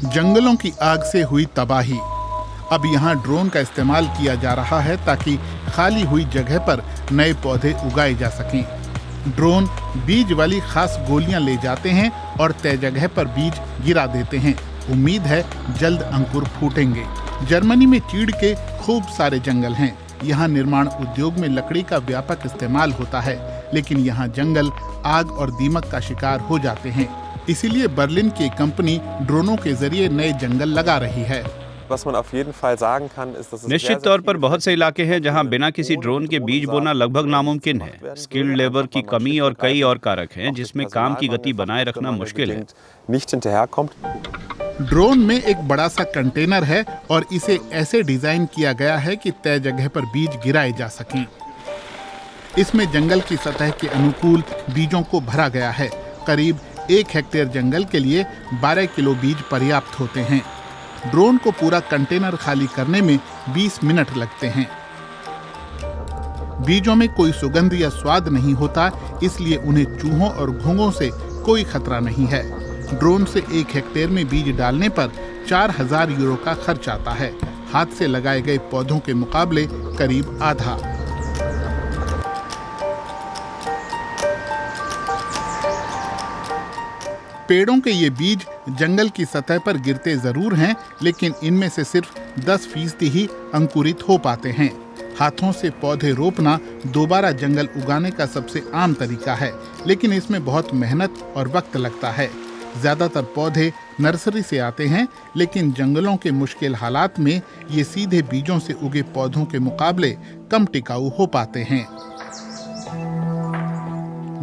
जंगलों की आग से हुई तबाही। अब यहाँ ड्रोन का इस्तेमाल किया जा रहा है ताकि खाली हुई जगह पर नए पौधे उगाए जा सकें। ड्रोन बीज वाली खास गोलियां ले जाते हैं और तय जगह पर बीज गिरा देते हैं। उम्मीद है जल्द अंकुर फूटेंगे। जर्मनी में चीड़ के खूब सारे जंगल हैं। यहाँ निर्माण उद्योग में लकड़ी का व्यापक इस्तेमाल होता है, लेकिन यहाँ जंगल आग और दीमक का शिकार हो जाते हैं। इसीलिए बर्लिन की कंपनी ड्रोनों के जरिए नए जंगल लगा रही है। निश्चित तौर पर बहुत से इलाके हैं जहां बिना किसी ड्रोन के बीज बोना लगभग नामुमकिन है। स्किल्ड लेबर की कमी और कई और कारक हैं जिसमें काम की गति बनाए रखना मुश्किल है। ड्रोन में एक बड़ा सा कंटेनर है और इसे ऐसे डिजाइन किया गया है कि तय जगह पर बीज गिराए जा सकें। इसमें जंगल की सतह के अनुकूल बीजों को भरा गया है। करीब 1 हेक्टेयर जंगल के लिए 12 किलो बीज पर्याप्त होते हैं। ड्रोन को पूरा कंटेनर खाली करने में 20 मिनट लगते हैं। बीजों में कोई सुगंध या स्वाद नहीं होता, इसलिए उन्हें चूहों और घोंघों से कोई खतरा नहीं है। ड्रोन से 1 हेक्टेयर में बीज डालने पर 4000 यूरो का खर्च आता है। हाथ से लगाए गए पौधों के मुकाबले करीब आधा। पेड़ों के ये बीज जंगल की सतह पर गिरते जरूर हैं, लेकिन इनमें से सिर्फ 10% ही अंकुरित हो पाते हैं। हाथों से पौधे रोपना दोबारा जंगल उगाने का सबसे आम तरीका है, लेकिन इसमें बहुत मेहनत और वक्त लगता है। ज्यादातर पौधे नर्सरी से आते हैं, लेकिन जंगलों के मुश्किल हालात में ये सीधे बीजों से उगे पौधों के मुकाबले कम टिकाऊ हो पाते हैं।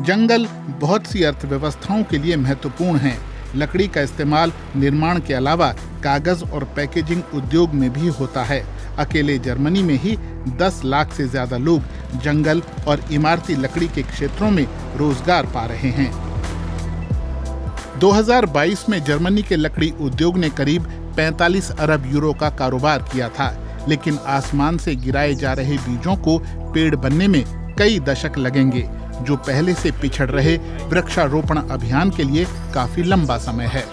जंगल बहुत सी अर्थव्यवस्थाओं के लिए महत्वपूर्ण हैं। लकड़ी का इस्तेमाल निर्माण के अलावा कागज और पैकेजिंग उद्योग में भी होता है। अकेले जर्मनी में ही 10 लाख से ज्यादा लोग जंगल और इमारती लकड़ी के क्षेत्रों में रोजगार पा रहे हैं। 2022 में जर्मनी के लकड़ी उद्योग ने करीब 45 अरब यूरो का कारोबार किया था, लेकिन आसमान से गिराए जा रहे बीजों को पेड़ बनने में कई दशक लगेंगे, जो पहले से पिछड़ रहे वृक्षारोपण अभियान के लिए काफी लंबा समय है।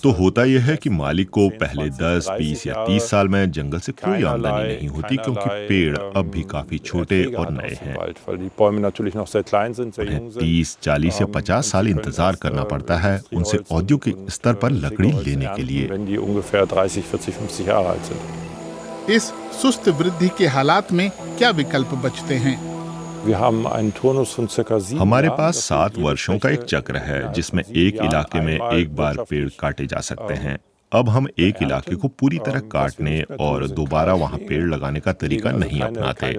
तो होता यह है कि मालिक को पहले 10, 20 या 30 साल में जंगल से कोई आमदनी नहीं होती, क्योंकि पेड़ अब भी काफी छोटे और नए हैं। उन्हें 30, 40 या 50 साल इंतजार करना पड़ता है उनसे औद्योगिक स्तर पर लकड़ी लेने के लिए। इस सुस्त वृद्धि के हालात में क्या विकल्प बचते हैं? हमारे पास 7 वर्षों का एक चक्र है, जिसमें एक इलाके में एक बार पेड़ काटे जा सकते हैं। अब हम एक इलाके को पूरी तरह काटने और दोबारा वहां पेड़ लगाने का तरीका नहीं अपनाते।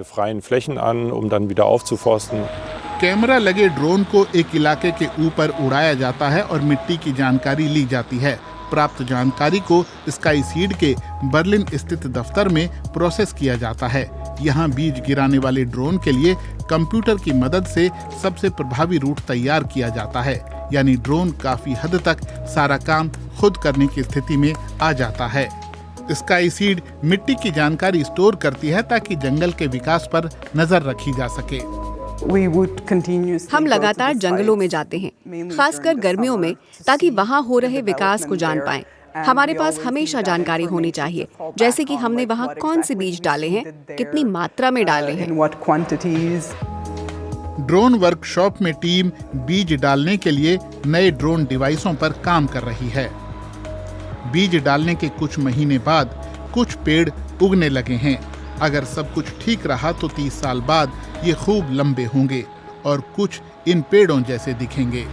कैमरा लगे ड्रोन को एक इलाके के ऊपर उड़ाया जाता है और मिट्टी की जानकारी ली जाती है। प्राप्त जानकारी को स्काई सीड के बर्लिन स्थित दफ्तर में प्रोसेस किया जाता है। यहाँ बीज गिराने वाले ड्रोन के लिए कंप्यूटर की मदद से सबसे प्रभावी रूट तैयार किया जाता है, यानी ड्रोन काफी हद तक सारा काम खुद करने की स्थिति में आ जाता है। स्काई सीड मिट्टी की जानकारी स्टोर करती है ताकि जंगल के विकास पर नजर रखी जा सके। हम लगातार जंगलों में जाते हैं, खासकर गर्मियों में, ताकि वहाँ हो रहे विकास को जान पाएं। हमारे पास हमेशा जानकारी होनी चाहिए, जैसे कि हमने वहाँ कौन से बीज डाले हैं, कितनी मात्रा में डाले हैं। ड्रोन वर्कशॉप में टीम बीज डालने के लिए नए ड्रोन डिवाइसों पर काम कर रही है। बीज डालने के कुछ महीने बाद कुछ पेड़ उगने लगे हैं। अगर सब कुछ ठीक रहा तो 30 साल बाद ये खूब लंबे होंगे और कुछ इन पेड़ों जैसे दिखेंगे।